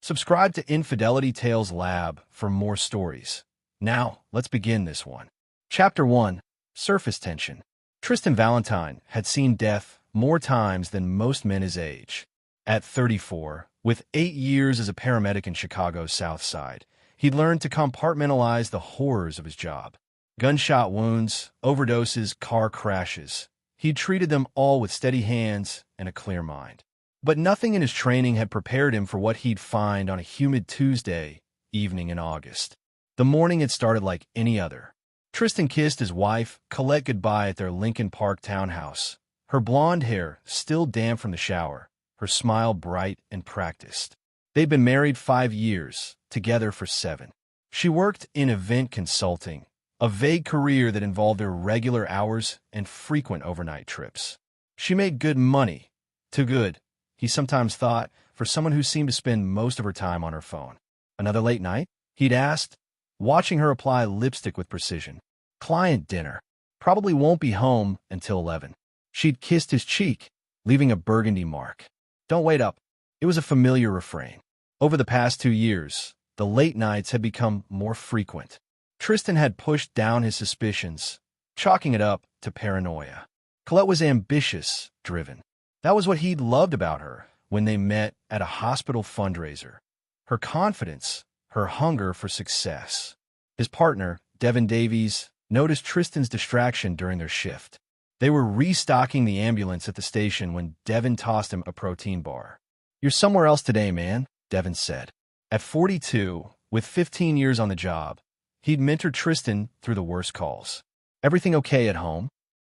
Subscribe to Infidelity Tales Lab for more stories. Now, let's begin this one. Chapter 1. Surface Tension. Tristan Valentine had seen death more times than most men his age. At 34, with 8 years as a paramedic in Chicago's South Side, he'd learned to compartmentalize the horrors of his job. Gunshot wounds, overdoses, car crashes. He'd treated them all with steady hands and a clear mind. But nothing in his training had prepared him for what he'd find on a humid Tuesday evening in August. The morning had started like any other. Tristan kissed his wife, Colette, goodbye at their Lincoln Park townhouse, her blonde hair still damp from the shower, her smile bright and practiced. They'd been married 5 years, together for 7. She worked in event consulting, a vague career that involved irregular hours and frequent overnight trips. She made good money. Too good, he sometimes thought, for someone who seemed to spend most of her time on her phone. Another late night? He'd asked, watching her apply lipstick with precision. Client dinner. Probably won't be home until 11. She'd kissed his cheek, leaving a burgundy mark. Don't wait up. It was a familiar refrain. Over the past 2 years, the late nights had become more frequent. Tristan had pushed down his suspicions, chalking it up to paranoia. Colette was ambitious, driven. That was what he'd loved about her when they met at a hospital fundraiser. Her confidence, her hunger for success. His partner, Devin Davies, noticed Tristan's distraction during their shift. They were restocking the ambulance at the station when Devin tossed him a protein bar. "You're somewhere else today, man," Devin said. At 42, with 15 years on the job, he'd mentored Tristan through the worst calls. "Everything okay at home?"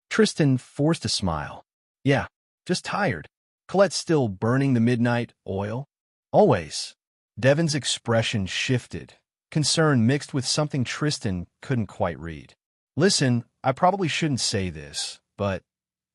Tristan forced a smile. "Yeah, just tired." "Colette still burning the midnight oil?" "Always." Devin's expression shifted, concern mixed with something Tristan couldn't quite read. "Listen, I probably shouldn't say this, but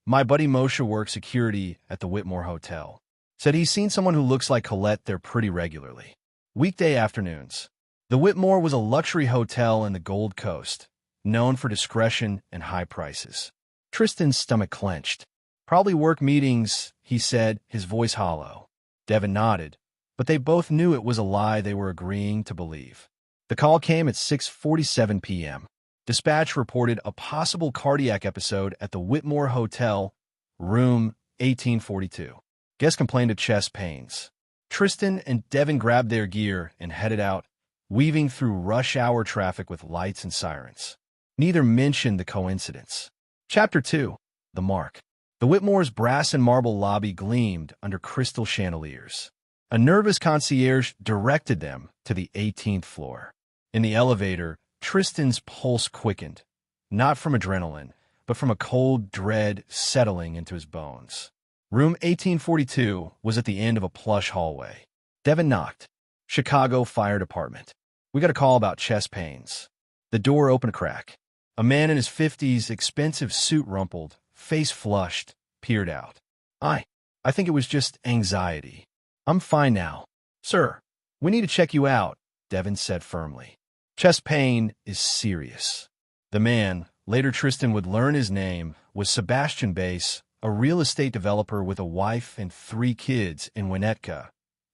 my buddy Moshe works security at the Whitmore Hotel. Said he's seen someone who looks like Colette there pretty regularly. Weekday afternoons." The Whitmore was a luxury hotel in the Gold Coast, known for discretion and high prices. Tristan's stomach clenched. "Probably work meetings," he said, his voice hollow. Devin nodded, but they both knew it was a lie they were agreeing to believe. The call came at 6:47 p.m. Dispatch reported a possible cardiac episode at the Whitmore Hotel, room 1842. Guest complained of chest pains. Tristan and Devin grabbed their gear and headed out, weaving through rush hour traffic with lights and sirens. Neither mentioned the coincidence. Chapter 2. The Mark. The Whitmore's brass and marble lobby gleamed under crystal chandeliers. A nervous concierge directed them to the 18th floor. In the elevator, Tristan's pulse quickened, not from adrenaline, but from a cold dread settling into his bones. Room 1842 was at the end of a plush hallway. Devin knocked. "Chicago Fire Department. We got a call about chest pains." The door opened a crack. A man in his 50s, expensive suit rumpled, face flushed, peered out. I think it was just anxiety. I'm fine now." "Sir, we need to check you out," Devin said firmly. "Chest pain is serious." The man, later Tristan would learn his name, was Sebastian Bass, a real estate developer with a wife and 3 kids in Winnetka,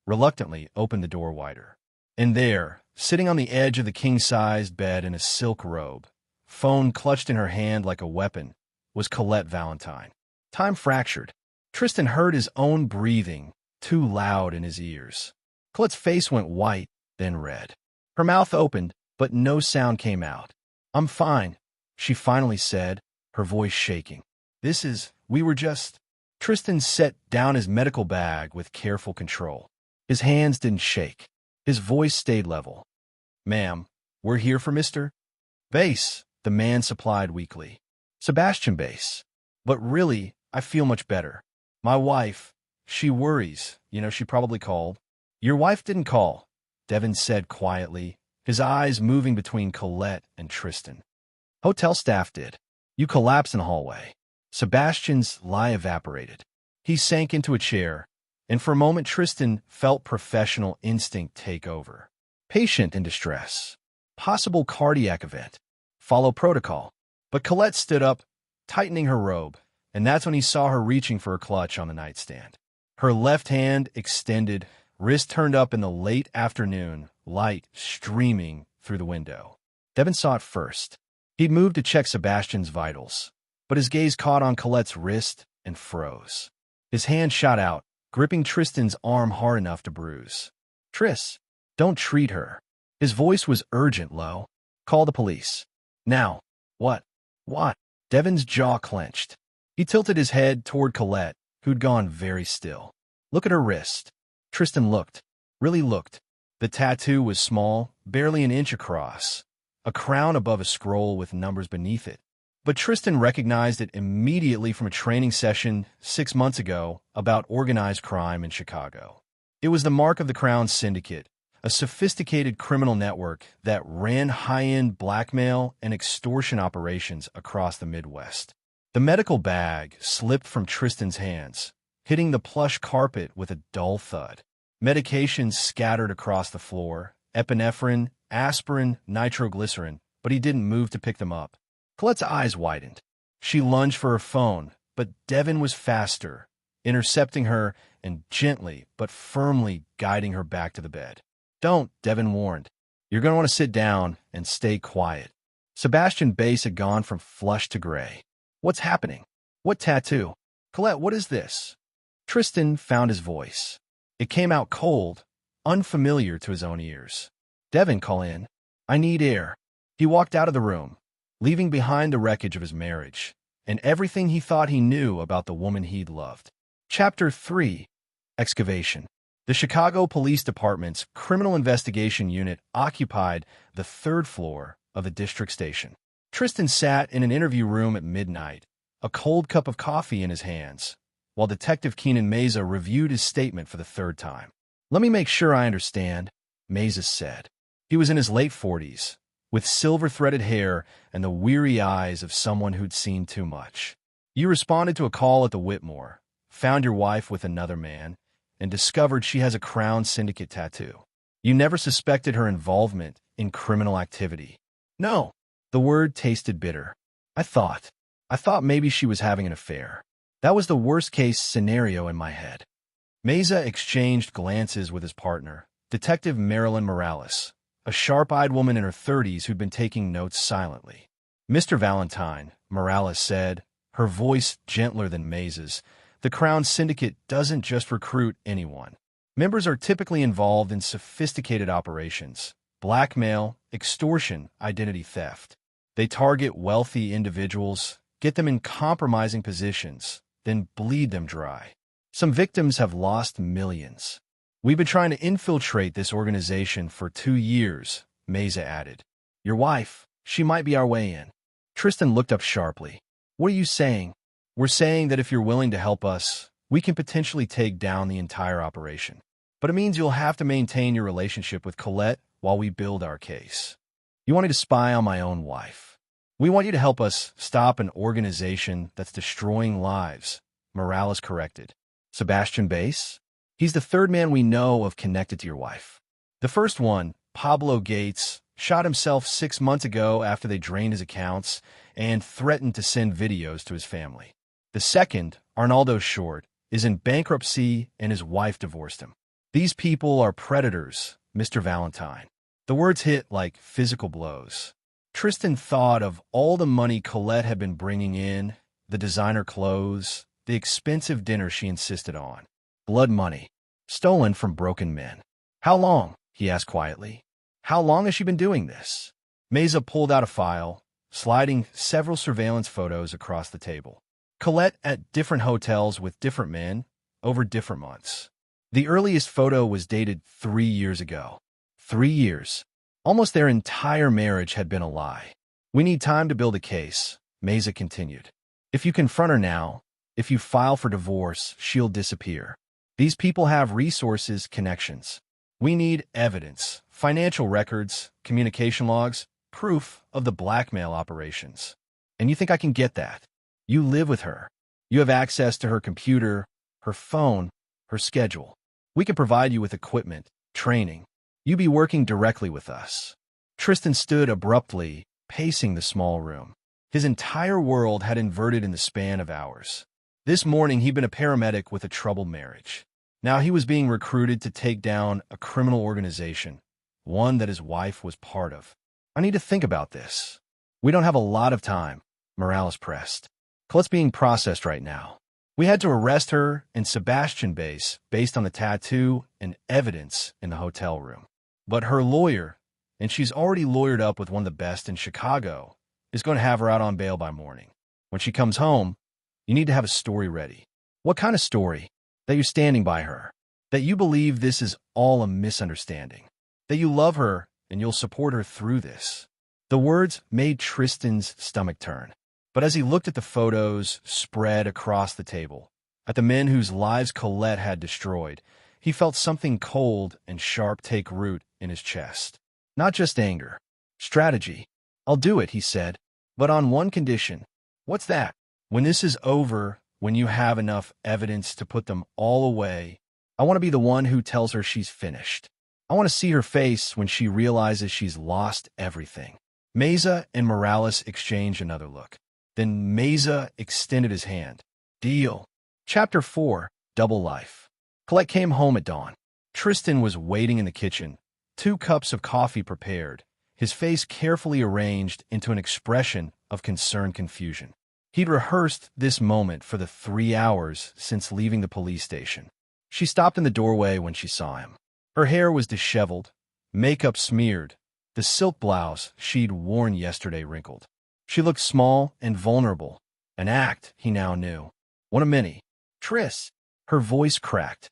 reluctantly opened the door wider. And there, sitting on the edge of the king-sized bed in a silk robe, phone clutched in her hand like a weapon, was Colette Valentine. Time fractured. Tristan heard his own breathing, too loud in his ears. Colette's face went white, then red. Her mouth opened, but no sound came out. "I'm fine," she finally said, her voice shaking. We were just..." Tristan set down his medical bag with careful control. His hands didn't shake. His voice stayed level. "Ma'am, we're here for Mr. Bass," the man supplied weakly. "Sebastian Bass. But really, I feel much better. My wife, she worries. She probably called." "Your wife didn't call," Devin said quietly, his eyes moving between Colette and Tristan. "Hotel staff did. You collapsed in the hallway." Sebastian's lie evaporated. He sank into a chair, and for a moment Tristan felt professional instinct take over. Patient in distress. Possible cardiac event. Follow protocol. But Colette stood up, tightening her robe, and that's when he saw her reaching for her clutch on the nightstand. Her left hand extended, wrist turned up in the late afternoon, light streaming through the window. Devin saw it first. He'd moved to check Sebastian's vitals, but his gaze caught on Colette's wrist and froze. His hand shot out, gripping Tristan's arm hard enough to bruise. "Tris, don't treat her." His voice was urgent, low. "Call the police. Now." "What? What?" Devin's jaw clenched. He tilted his head toward Colette, who'd gone very still. "Look at her wrist." Tristan looked. Really looked. The tattoo was small, barely an inch across, a crown above a scroll with numbers beneath it. But Tristan recognized it immediately from a training session 6 months ago about organized crime in Chicago. It was the mark of the Crown Syndicate, a sophisticated criminal network that ran high-end blackmail and extortion operations across the Midwest. The medical bag slipped from Tristan's hands, hitting the plush carpet with a dull thud. Medications scattered across the floor, epinephrine, aspirin, nitroglycerin, but he didn't move to pick them up. Colette's eyes widened. She lunged for her phone, but Devin was faster, intercepting her and gently but firmly guiding her back to the bed. "Don't," Devin warned. "You're going to want to sit down and stay quiet." Sebastian's base had gone from flush to gray. "What's happening? What tattoo? Colette, what is this?" Tristan found his voice. It came out cold, unfamiliar to his own ears. "Devin, call in. I need air." He walked out of the room, leaving behind the wreckage of his marriage and everything he thought he knew about the woman he'd loved. Chapter 3. Excavation. The Chicago Police Department's Criminal Investigation Unit occupied the 3rd floor of the district station. Tristan sat in an interview room at midnight, a cold cup of coffee in his hands, while Detective Keenan Meza reviewed his statement for the 3rd time. "Let me make sure I understand," Meza said. He was in his late 40s, with silver-threaded hair and the weary eyes of someone who'd seen too much. "You responded to a call at the Whitmore, found your wife with another man, and discovered she has a Crown Syndicate tattoo. You never suspected her involvement in criminal activity." "No." The word tasted bitter. I thought maybe she was having an affair. That was the worst-case scenario in my head." Meza exchanged glances with his partner, Detective Marilyn Morales, a sharp-eyed woman in her 30s who'd been taking notes silently. "Mr. Valentine," Morales said, her voice gentler than Meza's, "the Crown Syndicate doesn't just recruit anyone. Members are typically involved in sophisticated operations, blackmail, extortion, identity theft. They target wealthy individuals, get them in compromising positions, then bleed them dry. Some victims have lost millions. We've been trying to infiltrate this organization for 2 years," Meza added. "Your wife, she might be our way in." Tristan looked up sharply. "What are you saying?" "We're saying that if you're willing to help us, we can potentially take down the entire operation. But it means you'll have to maintain your relationship with Colette while we build our case. You wanted to spy on my own wife. We want you to help us stop an organization that's destroying lives," Morales corrected. "Sebastian Base? He's the 3rd man we know of connected to your wife. The first one, Pablo Gates, shot himself 6 months ago after they drained his accounts and threatened to send videos to his family. The second, Arnaldo Short, is in bankruptcy and his wife divorced him. These people are predators, Mr. Valentine." The words hit like physical blows. Tristan thought of all the money Colette had been bringing in, the designer clothes, the expensive dinner she insisted on. Blood money, stolen from broken men. "How long?" he asked quietly. "How long has she been doing this?" Meza pulled out a file, sliding several surveillance photos across the table. Colette at different hotels with different men, over different months. The earliest photo was dated 3 years ago. 3 years. Almost their entire marriage had been a lie. "We need time to build a case," Meza continued. "If you confront her now, if you file for divorce, she'll disappear. These people have resources, connections. We need evidence, financial records, communication logs, proof of the blackmail operations. And you think I can get that? You live with her. You have access to her computer, her phone, her schedule. We can provide you with equipment, training. You be working directly with us." Tristan stood abruptly, pacing the small room. His entire world had inverted in the span of hours. This morning he'd been a paramedic with a troubled marriage. Now he was being recruited to take down a criminal organization, one that his wife was part of. I need to think about this. We don't have a lot of time, Morales pressed. Colette's being processed right now. We had to arrest her in Sebastian base based on the tattoo and evidence in the hotel room. But her lawyer, and she's already lawyered up with one of the best in Chicago, is going to have her out on bail by morning. When she comes home, you need to have a story ready. What kind of story? That you're standing by her. That you believe this is all a misunderstanding. That you love her and you'll support her through this. The words made Tristan's stomach turn. But as he looked at the photos spread across the table, at the men whose lives Colette had destroyed, he felt something cold and sharp take root in his chest. Not just anger. Strategy. I'll do it, he said. But on one condition. What's that? When this is over, when you have enough evidence to put them all away, I want to be the one who tells her she's finished. I want to see her face when she realizes she's lost everything. Meza and Morales exchanged another look. Then Meza extended his hand. Deal. Chapter 4, Double Life. Colette came home at dawn. Tristan was waiting in the kitchen, 2 cups of coffee prepared, his face carefully arranged into an expression of concerned confusion. He'd rehearsed this moment for the 3 hours since leaving the police station. She stopped in the doorway when she saw him. Her hair was disheveled, makeup smeared, the silk blouse she'd worn yesterday wrinkled. She looked small and vulnerable, an act he now knew. One of many. Tris. Her voice cracked.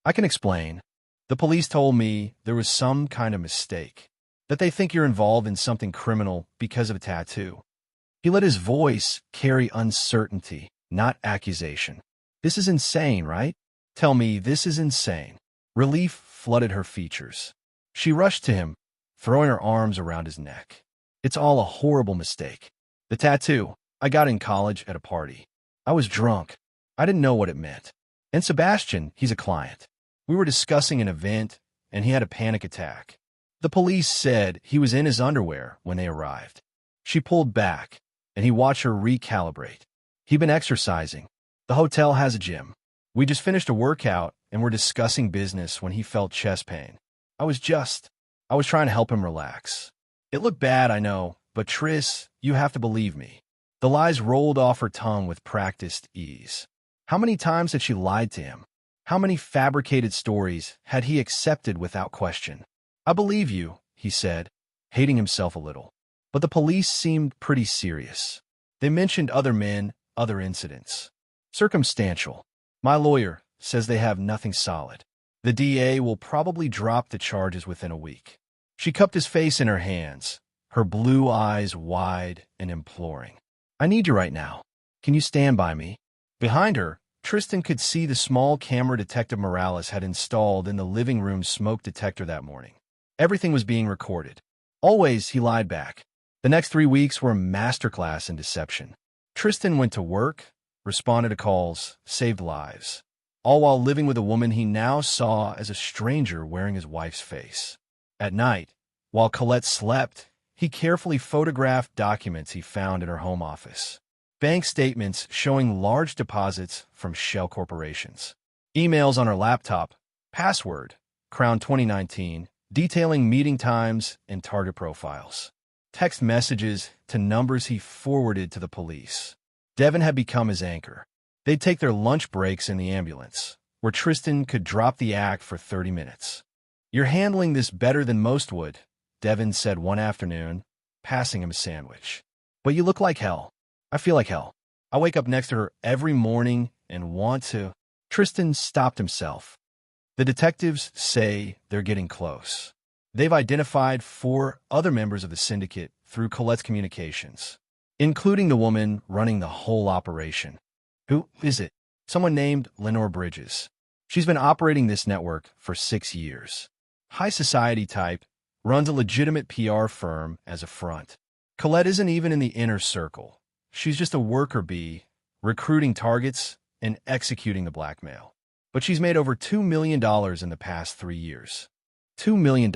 I can explain. The police told me there was some kind of mistake, that they think you're involved in something criminal because of a tattoo. He let his voice carry uncertainty, not accusation. This is insane, right? Tell me this is insane. Relief flooded her features. She rushed to him, throwing her arms around his neck. It's all a horrible mistake. The tattoo, I got in college at a party. I was drunk. I didn't know what it meant. And Sebastian, he's a client. We were discussing an event, and he had a panic attack. The police said he was in his underwear when they arrived. She pulled back, and he watched her recalibrate. He'd been exercising. The hotel has a gym. We just finished a workout, and were discussing business when he felt chest pain. I was trying to help him relax. It looked bad, I know, but Tris, you have to believe me. The lies rolled off her tongue with practiced ease. How many times had she lied to him? How many fabricated stories had he accepted without question? I believe you, he said, hating himself a little. But the police seemed pretty serious. They mentioned other men, other incidents. Circumstantial. My lawyer says they have nothing solid. The DA will probably drop the charges within a week. She cupped his face in her hands, her blue eyes wide and imploring. I need you right now. Can you stand by me? Behind her, Tristan could see the small camera Detective Morales had installed in the living room smoke detector that morning. Everything was being recorded. Always, he lied back. The next 3 weeks were a masterclass in deception. Tristan went to work, responded to calls, saved lives, all while living with a woman he now saw as a stranger wearing his wife's face. At night, while Colette slept, he carefully photographed documents he found in her home office. Bank statements showing large deposits from shell corporations. Emails on her laptop, password, Crown 2019, detailing meeting times and target profiles. Text messages to numbers he forwarded to the police. Devin had become his anchor. They'd take their lunch breaks in the ambulance, where Tristan could drop the act for 30 minutes. You're handling this better than most would, Devin said one afternoon, passing him a sandwich. But you look like hell. I feel like hell. I wake up next to her every morning and want to... Tristan stopped himself. The detectives say they're getting close. They've identified 4 other members of the syndicate through Colette's communications, including the woman running the whole operation. Who is it? Someone named Lenore Bridges. She's been operating this network for 6 years. High society type, runs a legitimate PR firm as a front. Colette isn't even in the inner circle. She's just a worker bee, recruiting targets and executing the blackmail. But she's made over $2 million in the past 3 years. $2 million.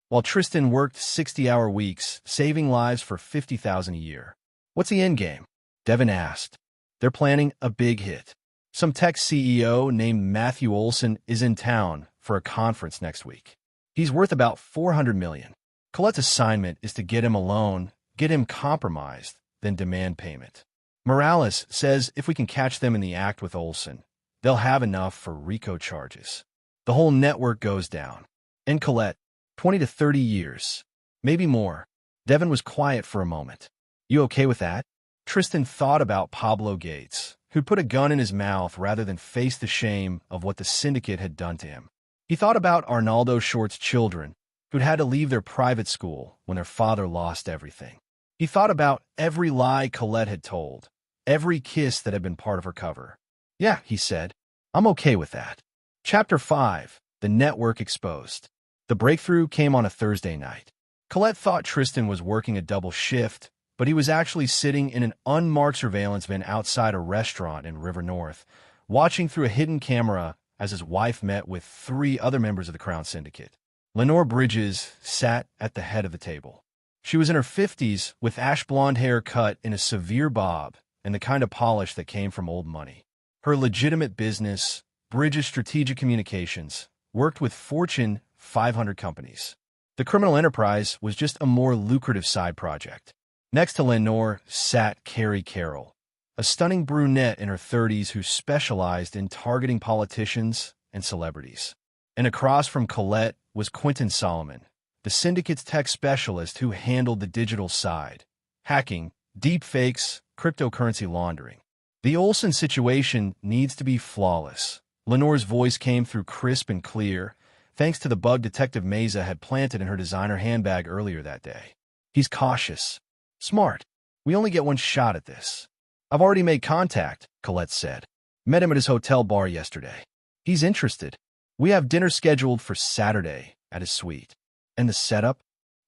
While Tristan worked 60-hour weeks, saving lives for $50,000 a year. What's the end game? Devin asked. They're planning a big hit. Some tech CEO named Matthew Olson is in town for a conference next week. He's worth about $400 million. Colette's assignment is to get him alone, get him compromised, then demand payment. Morales says if we can catch them in the act with Olson, they'll have enough for RICO charges. The whole network goes down. And Colette, 20 to 30 years. Maybe more. Devin was quiet for a moment. You okay with that? Tristan thought about Pablo Gates, who'd put a gun in his mouth rather than face the shame of what the syndicate had done to him. He thought about Arnaldo Short's children, who'd had to leave their private school when their father lost everything. He thought about every lie Colette had told, every kiss that had been part of her cover. Yeah, he said, I'm okay with that. Chapter 5, The Network Exposed. The breakthrough came on a Thursday night. Colette thought Tristan was working a double shift, but he was actually sitting in an unmarked surveillance van outside a restaurant in River North, watching through a hidden camera as his wife met with 3 other members of the Crown Syndicate. Lenore Bridges sat at the head of the table. She was in her 50s, with ash blonde hair cut in a severe bob and the kind of polish that came from old money. Her legitimate business, Bridges Strategic Communications, worked with Fortune 500 companies. The criminal enterprise was just a more lucrative side project. Next to Lenore sat Carrie Carroll, a stunning brunette in her 30s who specialized in targeting politicians and celebrities. And across from Colette was Quentin Solomon, the syndicate's tech specialist who handled the digital side, hacking, deepfakes, cryptocurrency laundering. The Olson situation needs to be flawless. Lenore's voice came through crisp and clear, thanks to the bug Detective Meza had planted in her designer handbag earlier that day. He's cautious. Smart. We only get one shot at this. I've already made contact, Colette said. Met him at his hotel bar yesterday. He's interested. We have dinner scheduled for Saturday at his suite. And the setup?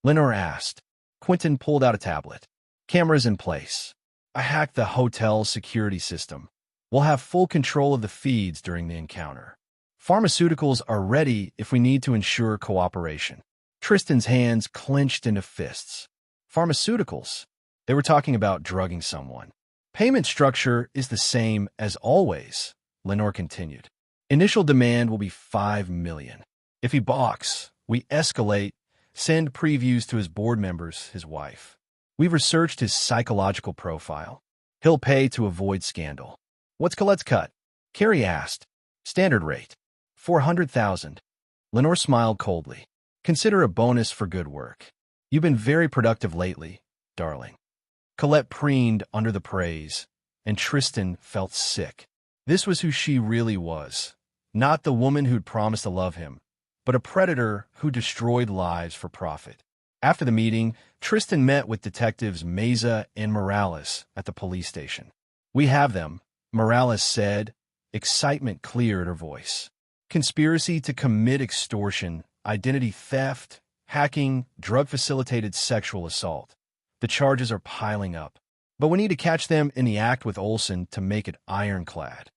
Lenore asked. Quentin pulled out a tablet. Cameras in place. I hacked the hotel's security system. We'll have full control of the feeds during the encounter. Pharmaceuticals are ready if we need to ensure cooperation. Tristan's hands clenched into fists. Pharmaceuticals? They were talking about drugging someone. Payment structure is the same as always, Lenore continued. Initial demand will be $5 million. If he balks, we escalate, send previews to his board members, his wife. We've researched his psychological profile. He'll pay to avoid scandal. What's Colette's cut? Carrie asked. Standard rate. $400,000. Lenore smiled coldly. Consider a bonus for good work. You've been very productive lately, darling. Colette preened under the praise, and Tristan felt sick. This was who she really was. Not the woman who'd promised to love him, but a predator who destroyed lives for profit. After the meeting, Tristan met with detectives Meza and Morales at the police station. We have them, Morales said, excitement clear in her voice. Conspiracy to commit extortion, identity theft, hacking, drug-facilitated sexual assault. The charges are piling up. But we need to catch them in the act with Olson to make it ironclad.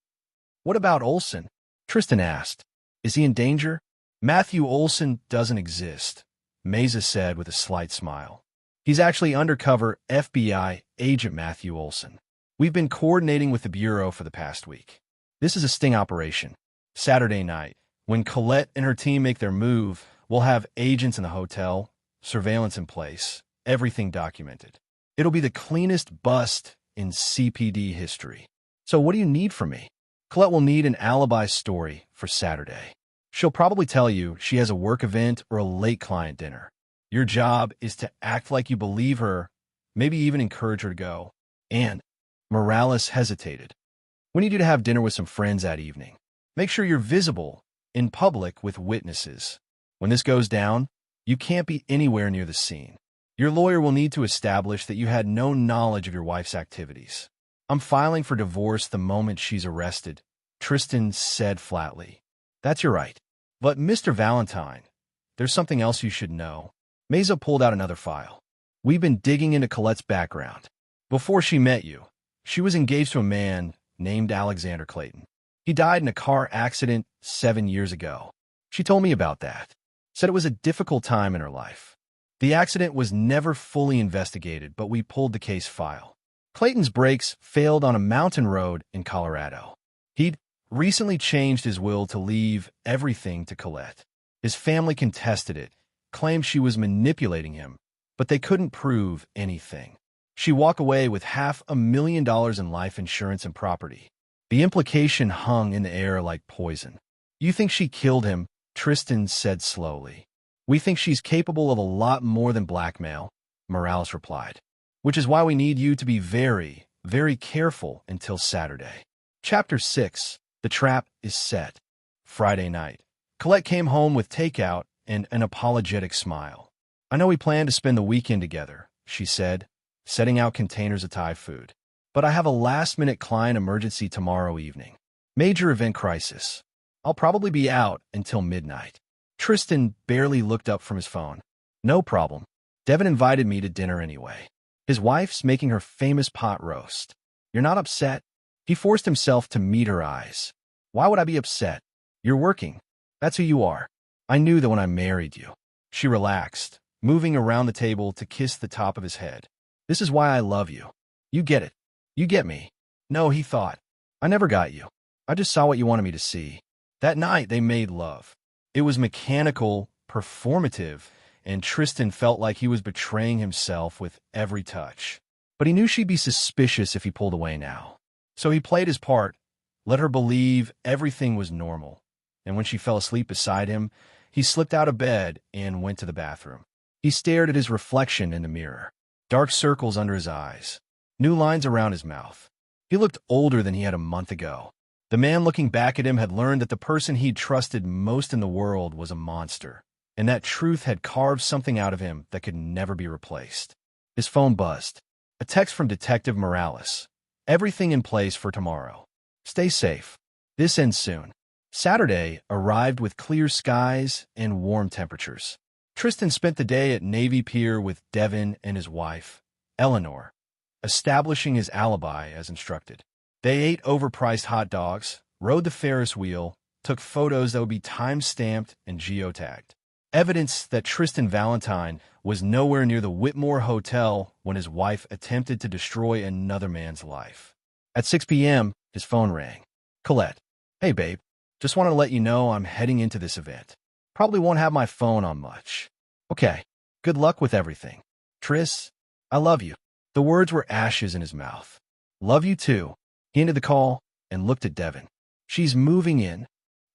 What about Olson? Tristan asked. Is he in danger? Matthew Olson doesn't exist, Meza said with a slight smile. He's actually undercover FBI agent Matthew Olson. We've been coordinating with the Bureau for the past week. This is a sting operation. Saturday night, when Colette and her team make their move, we'll have agents in the hotel, surveillance in place, everything documented. It'll be the cleanest bust in CPD history. So what do you need from me? Colette will need an alibi story for Saturday. She'll probably tell you she has a work event or a late client dinner. Your job is to act like you believe her, maybe even encourage her to go. And Morales hesitated. We need you to have dinner with some friends that evening. Make sure you're visible, in public with witnesses. When this goes down, you can't be anywhere near the scene. Your lawyer will need to establish that you had no knowledge of your wife's activities. I'm filing for divorce the moment she's arrested, Tristan said flatly. That's your right. But Mr. Valentine, there's something else you should know. Meza pulled out another file. We've been digging into Colette's background. Before she met you, she was engaged to a man named Alexander Clayton. He died in a car accident 7 years ago. She told me about that. Said it was a difficult time in her life. The accident was never fully investigated, but we pulled the case file. Clayton's brakes failed on a mountain road in Colorado. He'd recently changed his will to leave everything to Colette. His family contested it, claimed she was manipulating him, but they couldn't prove anything. She walked away with $500,000 in life insurance and property. The implication hung in the air like poison. You think she killed him, Tristan said slowly. We think she's capable of a lot more than blackmail, Morales replied. Which is why we need you to be very, very careful until Saturday. Chapter 6. The trap is set. Friday night. Colette came home with takeout and an apologetic smile. I know we plan to spend the weekend together, she said, setting out containers of Thai food. But I have a last-minute client emergency tomorrow evening. Major event crisis. I'll probably be out until midnight. Tristan barely looked up from his phone. No problem. Devin invited me to dinner anyway. His wife's making her famous pot roast. You're not upset? He forced himself to meet her eyes. Why would I be upset? You're working. That's who you are. I knew that when I married you. She relaxed, moving around the table to kiss the top of his head. This is why I love you. You get it. You get me. No, he thought. I never got you. I just saw what you wanted me to see. That night, they made love. It was mechanical, performative, and Tristan felt like he was betraying himself with every touch. But he knew she'd be suspicious if he pulled away now. So he played his part, let her believe everything was normal. And when she fell asleep beside him, he slipped out of bed and went to the bathroom. He stared at his reflection in the mirror. Dark circles under his eyes. New lines around his mouth. He looked older than he had a month ago. The man looking back at him had learned that the person he'd trusted most in the world was a monster, and that truth had carved something out of him that could never be replaced. His phone buzzed. A text from Detective Morales. Everything in place for tomorrow. Stay safe. This ends soon. Saturday arrived with clear skies and warm temperatures. Tristan spent the day at Navy Pier with Devin and his wife, Eleanor, establishing his alibi as instructed. They ate overpriced hot dogs, rode the Ferris wheel, took photos that would be time-stamped and geotagged. Evidence that Tristan Valentine was nowhere near the Whitmore Hotel when his wife attempted to destroy another man's life. At 6 p.m., his phone rang. Colette. Hey, babe. Just wanted to let you know I'm heading into this event. Probably won't have my phone on much. Okay. Good luck with everything. Tris, I love you. The words were ashes in his mouth. Love you too. He ended the call and looked at Devin. She's moving in.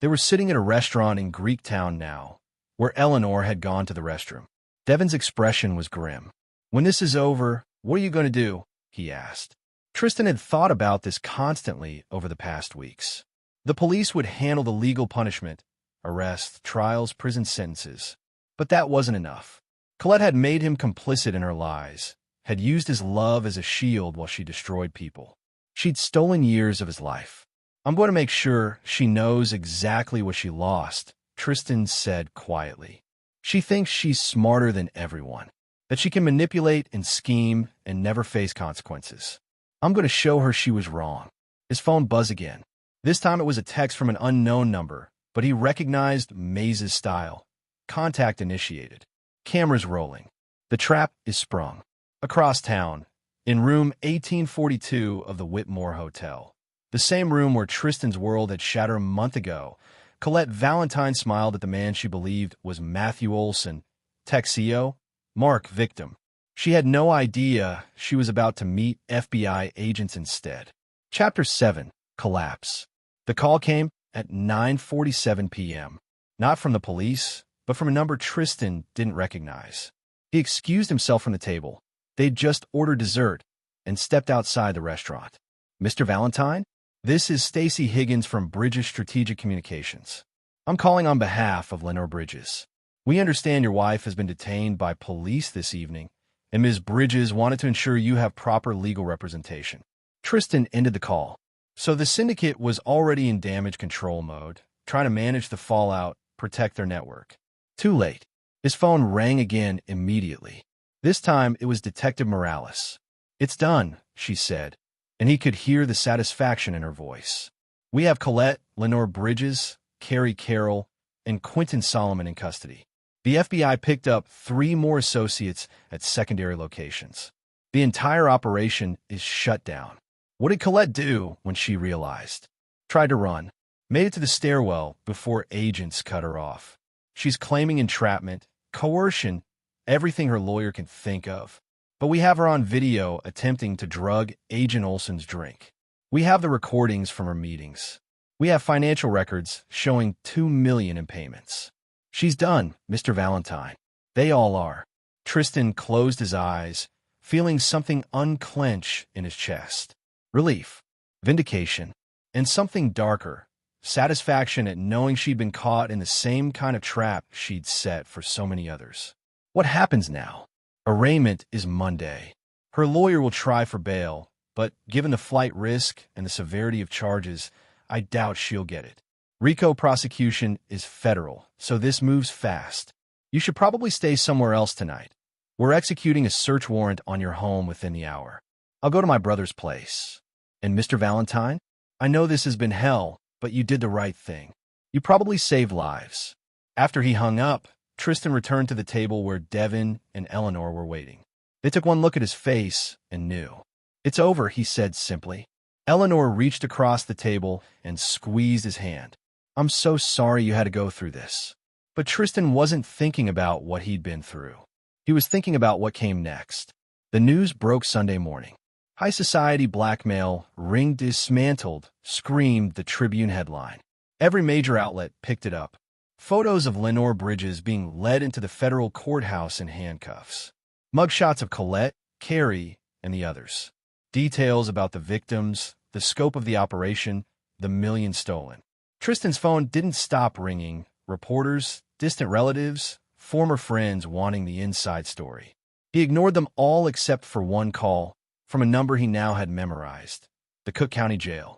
They were sitting at a restaurant in Greektown now, where Eleanor had gone to the restroom. Devin's expression was grim. When this is over, what are you going to do? He asked. Tristan had thought about this constantly over the past weeks. The police would handle the legal punishment, arrest, trials, prison sentences. But that wasn't enough. Colette had made him complicit in her lies, had used his love as a shield while she destroyed people. She'd stolen years of his life. I'm going to make sure she knows exactly what she lost, Tristan said quietly. She thinks she's smarter than everyone, that she can manipulate and scheme and never face consequences. I'm going to show her she was wrong. His phone buzzed again. This time it was a text from an unknown number, but he recognized Maze's style. Contact initiated. Cameras rolling. The trap is sprung. Across town, in room 1842 of the Whitmore Hotel, the same room where Tristan's world had shattered a month ago, Colette Valentine smiled at the man she believed was Matthew Olson, Texio, Mark, victim. She had no idea she was about to meet FBI agents instead. Chapter 7. Collapse. The call came at 9:47 p.m. Not from the police, but from a number Tristan didn't recognize. He excused himself from the table. They'd just ordered dessert and stepped outside the restaurant. Mr. Valentine? This is Stacy Higgins from Bridges Strategic Communications. I'm calling on behalf of Lenore Bridges. We understand your wife has been detained by police this evening, and Ms. Bridges wanted to ensure you have proper legal representation. Tristan ended the call. So the syndicate was already in damage control mode, trying to manage the fallout, protect their network. Too late. His phone rang again immediately. This time it was Detective Morales. It's done, she said, and he could hear the satisfaction in her voice. We have Colette, Lenore Bridges, Carrie Carroll, and Quentin Solomon in custody. The FBI picked up 3 more associates at secondary locations. The entire operation is shut down. What did Colette do when she realized? Tried to run. Made it to the stairwell before agents cut her off. She's claiming entrapment, coercion, everything her lawyer can think of. But we have her on video attempting to drug Agent Olson's drink. We have the recordings from her meetings. We have financial records showing $2 million in payments. She's done, Mr. Valentine. They all are. Tristan closed his eyes, feeling something unclench in his chest. Relief, vindication, and something darker, satisfaction at knowing she'd been caught in the same kind of trap she'd set for so many others. What happens now? Arraignment is Monday. Her lawyer will try for bail, but given the flight risk and the severity of charges, I doubt she'll get it. RICO prosecution is federal, so this moves fast. You should probably stay somewhere else tonight. We're executing a search warrant on your home within the hour. I'll go to my brother's place. And Mr. Valentine, I know this has been hell, but you did the right thing. You probably saved lives. After he hung up, Tristan returned to the table where Devin and Eleanor were waiting. They took one look at his face and knew. It's over, he said simply. Eleanor reached across the table and squeezed his hand. I'm so sorry you had to go through this. But Tristan wasn't thinking about what he'd been through. He was thinking about what came next. The news broke Sunday morning. High society blackmail, ring dismantled, screamed the Tribune headline. Every major outlet picked it up. Photos of Lenore Bridges being led into the federal courthouse in handcuffs. Mugshots of Colette, Carrie, and the others. Details about the victims, the scope of the operation, the millions stolen. Tristan's phone didn't stop ringing. Reporters, distant relatives, former friends wanting the inside story. He ignored them all except for one call from a number he now had memorized. The Cook County Jail.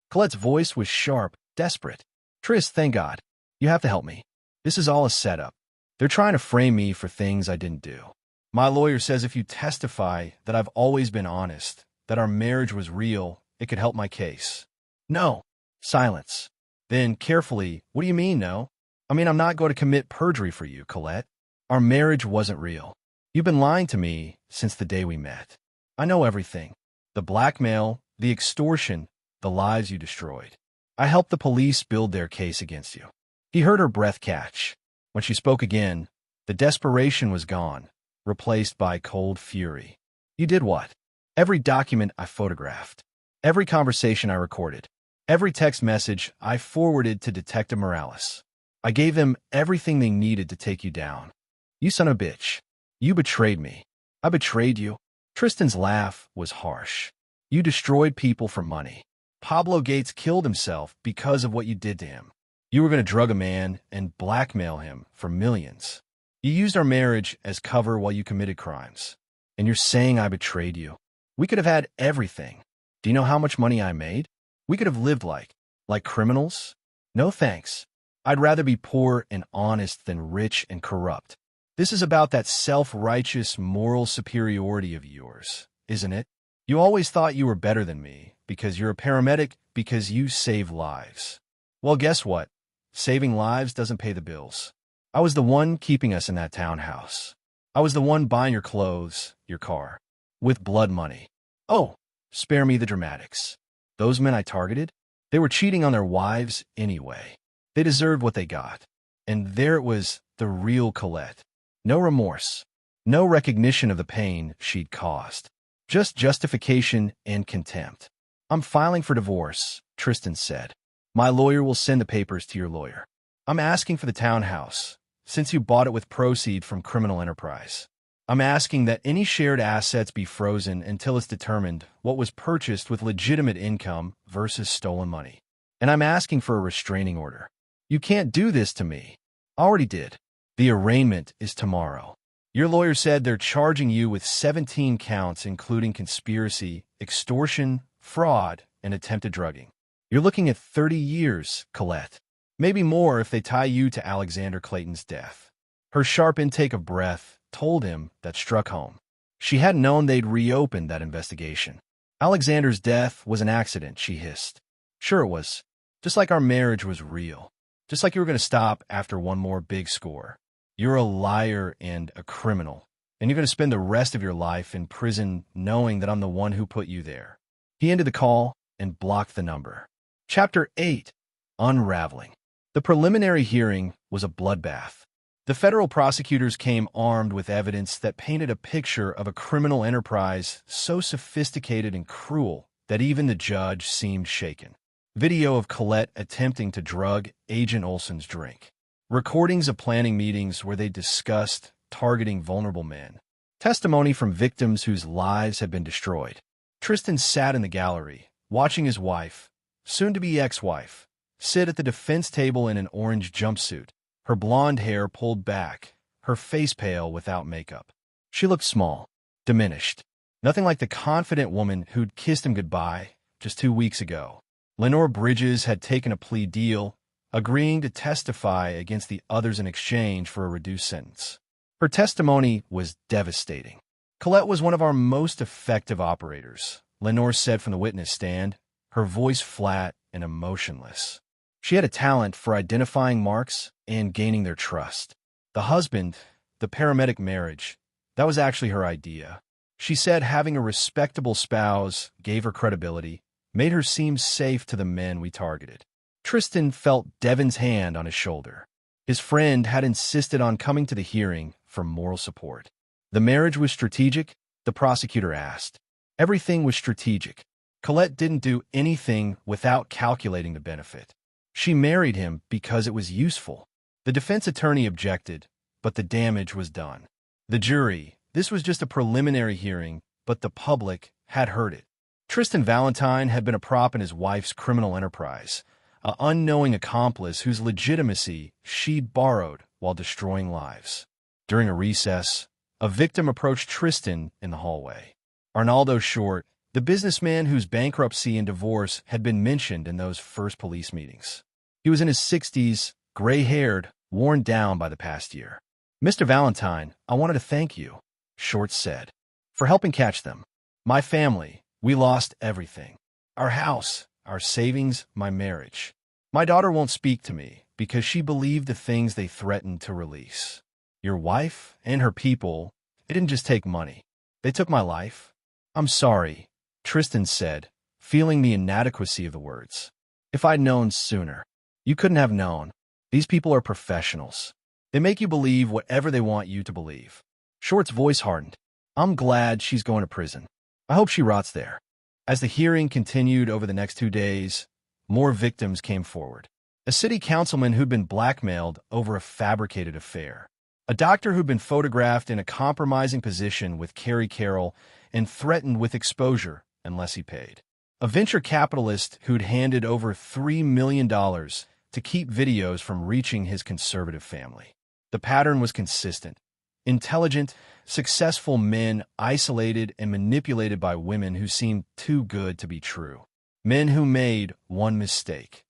Colette's voice was sharp, desperate. Tris, thank God. You have to help me. This is all a setup. They're trying to frame me for things I didn't do. My lawyer says if you testify that I've always been honest, that our marriage was real, it could help my case. No. Silence. Then, carefully, what do you mean, no? I mean, I'm not going to commit perjury for you, Colette. Our marriage wasn't real. You've been lying to me since the day we met. I know everything. The blackmail, the extortion, the lives you destroyed. I helped the police build their case against you. He heard her breath catch. When she spoke again, the desperation was gone, replaced by cold fury. You did what? Every document I photographed. Every conversation I recorded. Every text message I forwarded to Detective Morales. I gave them everything they needed to take you down. You son of a bitch. You betrayed me. I betrayed you. Tristan's laugh was harsh. You destroyed people for money. Pablo Gates killed himself because of what you did to him. You were going to drug a man and blackmail him for millions. You used our marriage as cover while you committed crimes. And you're saying I betrayed you. We could have had everything. Do you know how much money I made? We could have lived like criminals. No thanks. I'd rather be poor and honest than rich and corrupt. This is about that self-righteous moral superiority of yours, isn't it? You always thought you were better than me because you're a paramedic, because you save lives. Well, guess what? Saving lives doesn't pay the bills. I was the one keeping us in that townhouse. I was the one buying your clothes, your car, with blood money. Oh, spare me the dramatics. Those men I targeted, they were cheating on their wives anyway. They deserved what they got. And there it was, the real Colette. No remorse. No recognition of the pain she'd caused. Just justification and contempt. I'm filing for divorce, Tristan said. My lawyer will send the papers to your lawyer. I'm asking for the townhouse, since you bought it with proceeds from criminal enterprise. I'm asking that any shared assets be frozen until it's determined what was purchased with legitimate income versus stolen money. And I'm asking for a restraining order. You can't do this to me. Already did. The arraignment is tomorrow. Your lawyer said they're charging you with 17 counts, including conspiracy, extortion, fraud, and attempted drugging. You're looking at 30 years, Colette. Maybe more if they tie you to Alexander Clayton's death. Her sharp intake of breath told him that struck home. She hadn't known they'd reopened that investigation. Alexander's death was an accident, she hissed. Sure it was. Just like our marriage was real. Just like you were going to stop after one more big score. You're a liar and a criminal, and you're going to spend the rest of your life in prison knowing that I'm the one who put you there. He ended the call and blocked the number. Chapter 8. Unraveling. The preliminary hearing was a bloodbath. The federal prosecutors came armed with evidence that painted a picture of a criminal enterprise so sophisticated and cruel that even the judge seemed shaken. Video of Colette attempting to drug Agent Olson's drink. Recordings of planning meetings where they discussed targeting vulnerable men. Testimony from victims whose lives had been destroyed. Tristan sat in the gallery, watching his wife, soon-to-be ex-wife, sit at the defense table in an orange jumpsuit, her blonde hair pulled back, her face pale without makeup. She looked small, diminished, nothing like the confident woman who'd kissed him goodbye just 2 weeks ago. Lenore Bridges had taken a plea deal, agreeing to testify against the others in exchange for a reduced sentence. Her testimony was devastating. Colette was one of our most effective operators, Lenore said from the witness stand, her voice flat and emotionless. She had a talent for identifying marks and gaining their trust. The husband, the paramedic marriage, that was actually her idea. She said having a respectable spouse gave her credibility, made her seem safe to the men we targeted. Tristan felt Devin's hand on his shoulder. His friend had insisted on coming to the hearing for moral support. The marriage was strategic, the prosecutor asked. Everything was strategic. Colette didn't do anything without calculating the benefit. She married him because it was useful. The defense attorney objected, but the damage was done. The jury, this was just a preliminary hearing, but the public had heard it. Tristan Valentine had been a prop in his wife's criminal enterprise, an unknowing accomplice whose legitimacy she'd borrowed while destroying lives. During a recess, a victim approached Tristan in the hallway. Arnaldo Short, the businessman whose bankruptcy and divorce had been mentioned in those first police meetings. He was in his 60s, gray-haired, worn down by the past year. "Mr. Valentine, I wanted to thank you," Short said, "for helping catch them. My family, we lost everything. Our house, our savings, my marriage. My daughter won't speak to me because she believed the things they threatened to release. Your wife and her people, it didn't just take money. They took my life. I'm sorry," Tristan said, feeling the inadequacy of the words. "If I'd known sooner." "You couldn't have known. These people are professionals. They make you believe whatever they want you to believe." Short's voice hardened. "I'm glad she's going to prison. I hope she rots there." As the hearing continued over the next 2 days, more victims came forward. A city councilman who'd been blackmailed over a fabricated affair. A doctor who'd been photographed in a compromising position with Carrie Carroll and threatened with exposure unless he paid. A venture capitalist who'd handed over $3 million to keep videos from reaching his conservative family. The pattern was consistent. Intelligent, successful men isolated and manipulated by women who seemed too good to be true. Men who made one mistake: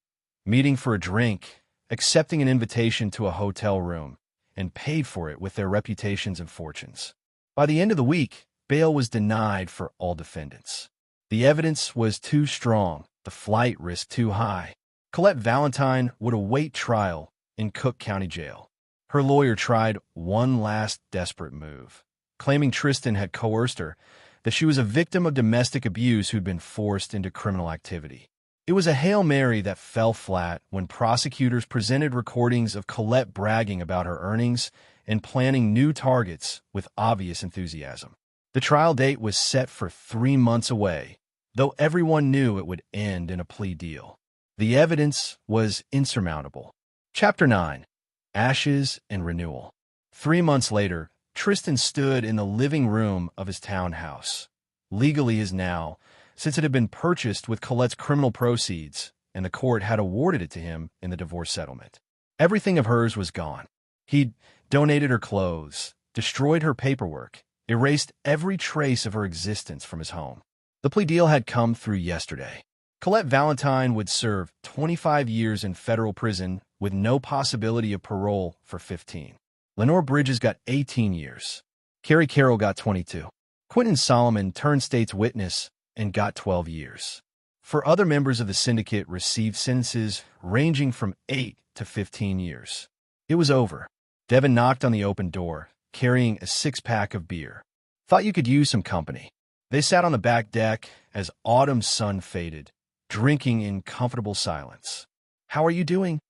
meeting for a drink, accepting an invitation to a hotel room, and paid for it with their reputations and fortunes. By the end of the week, bail was denied for all defendants. The evidence was too strong, the flight risk too high. Colette Valentine would await trial in Cook County Jail. Her lawyer tried one last desperate move, claiming Tristan had coerced her, that she was a victim of domestic abuse who'd been forced into criminal activity. It was a Hail Mary that fell flat when prosecutors presented recordings of Colette bragging about her earnings and planning new targets with obvious enthusiasm. The trial date was set for 3 months away, though everyone knew it would end in a plea deal. The evidence was insurmountable. Chapter 9. Ashes and Renewal. 3 months later, Tristan stood in the living room of his townhouse, legally his now, since it had been purchased with Colette's criminal proceeds, and the court had awarded it to him in the divorce settlement. Everything of hers was gone. He'd donated her clothes, destroyed her paperwork, erased every trace of her existence from his home. The plea deal had come through yesterday. Colette Valentine would serve 25 years in federal prison with no possibility of parole for 15. Lenore Bridges got 18 years. Carrie Carroll got 22. Quentin Solomon turned state's witness and got 12 years. For other members of the syndicate received sentences ranging from 8 to 15 years. It was over. Devin knocked on the open door, carrying a 6-pack of beer. "Thought you could use some company." They sat on the back deck as autumn sun faded, drinking in comfortable silence. "How are you doing?"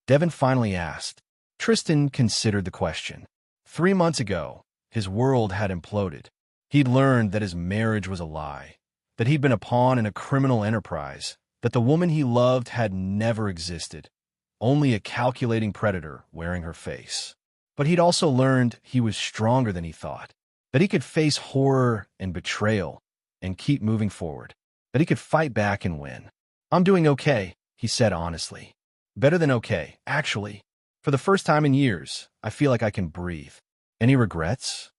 Devin finally asked. Tristan considered the question. 3 months ago, his world had imploded. He'd learned that his marriage was a lie, that he'd been a pawn in a criminal enterprise, that the woman he loved had never existed, only a calculating predator wearing her face. But he'd also learned he was stronger than he thought, that he could face horror and betrayal and keep moving forward, that he could fight back and win. "I'm doing okay," he said honestly. "Better than okay, actually. For the first time in years, I feel like I can breathe." "Any regrets?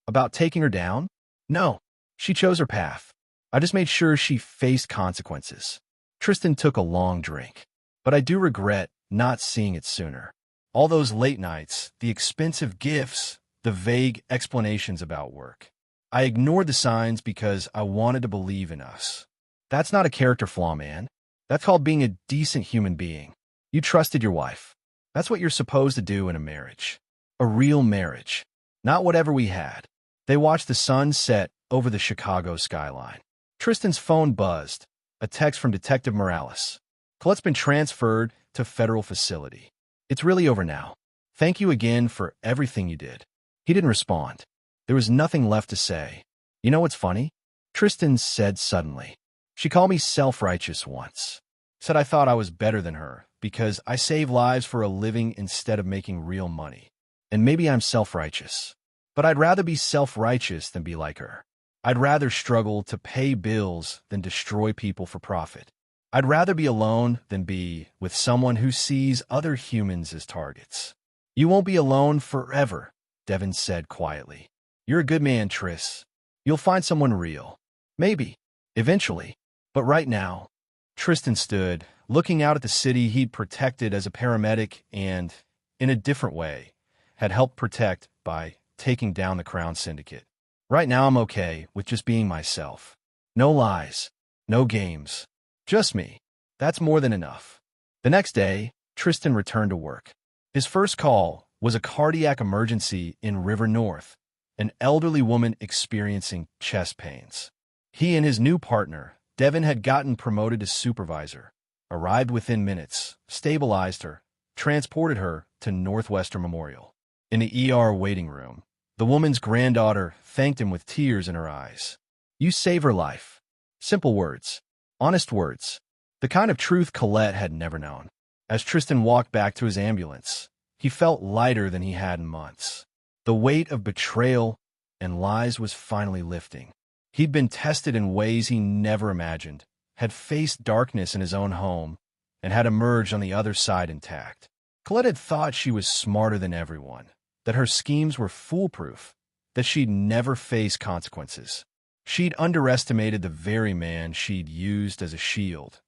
About taking her down?" "No. She chose her path. I just made sure she faced consequences." Tristan took a long drink. "But I do regret not seeing it sooner. All those late nights, the expensive gifts, the vague explanations about work. I ignored the signs because I wanted to believe in us." "That's not a character flaw, man. That's called being a decent human being. You trusted your wife. That's what you're supposed to do in a marriage. A real marriage. Not whatever we had." They watched the sun set over the Chicago skyline. Tristan's phone buzzed. A text from Detective Morales. "Colette's been transferred to federal facility. It's really over now. Thank you again for everything you did." He didn't respond. There was nothing left to say. "You know what's funny?" Tristan said suddenly. "She called me self-righteous once. Said I thought I was better than her because I save lives for a living instead of making real money. And maybe I'm self-righteous. But I'd rather be self-righteous than be like her. I'd rather struggle to pay bills than destroy people for profit. I'd rather be alone than be with someone who sees other humans as targets." "You won't be alone forever," Devin said quietly. "You're a good man, Tris. You'll find someone real. Maybe. Eventually. But right now." Tristan stood, looking out at the city he'd protected as a paramedic and, in a different way, had helped protect by taking down the Crown Syndicate. "Right now I'm okay with just being myself. No lies. No games. Just me. That's more than enough." The next day, Tristan returned to work. His first call was a cardiac emergency in River North, an elderly woman experiencing chest pains. He and his new partner, Devin, had gotten promoted to supervisor, arrived within minutes, stabilized her, transported her to Northwestern Memorial. In the ER waiting room, the woman's granddaughter thanked him with tears in her eyes. "You saved her life." Simple words. Honest words. The kind of truth Colette had never known. As Tristan walked back to his ambulance, he felt lighter than he had in months. The weight of betrayal and lies was finally lifting. He'd been tested in ways he never imagined, had faced darkness in his own home, and had emerged on the other side intact. Colette had thought she was smarter than everyone, that her schemes were foolproof, that she'd never face consequences. She'd underestimated the very man she'd used as a shield,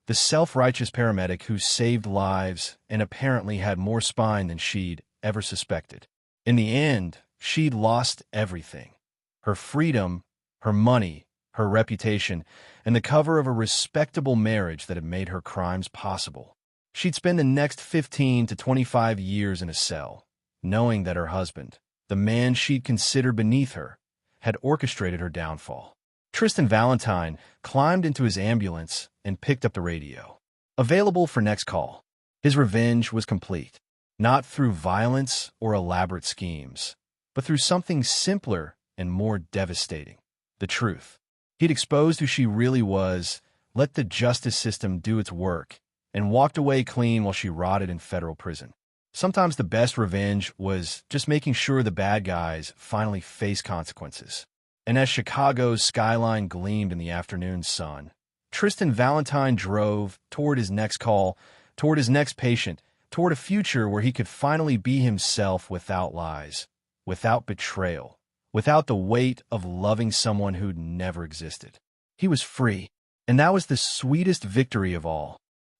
the self-righteous paramedic who saved lives and apparently had more spine than she'd ever suspected. In the end, she'd lost everything. Her freedom, her money, her reputation, and the cover of a respectable marriage that had made her crimes possible. She'd spend the next 15 to 25 years in a cell, knowing that her husband, the man she'd considered beneath her, had orchestrated her downfall. Tristan Valentine climbed into his ambulance and picked up the radio. Available for next call. His revenge was complete, not through violence or elaborate schemes, but through something simpler and more devastating: the truth. He'd exposed who she really was, let the justice system do its work, and walked away clean while she rotted in federal prison. Sometimes the best revenge was just making sure the bad guys finally face consequences. And as Chicago's skyline gleamed in the afternoon sun, Tristan Valentine drove toward his next call, toward his next patient, toward a future where he could finally be himself without lies, without betrayal, without the weight of loving someone who'd never existed. He was free, and that was the sweetest victory of all.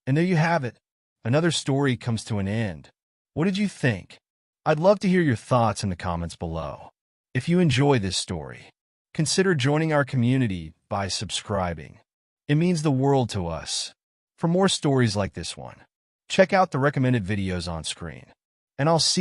And there you have it. Another story comes to an end. What did you think? I'd love to hear your thoughts in the comments below. If you enjoy this story, consider joining our community by subscribing. It means the world to us. For more stories like this one, check out the recommended videos on screen. And I'll see you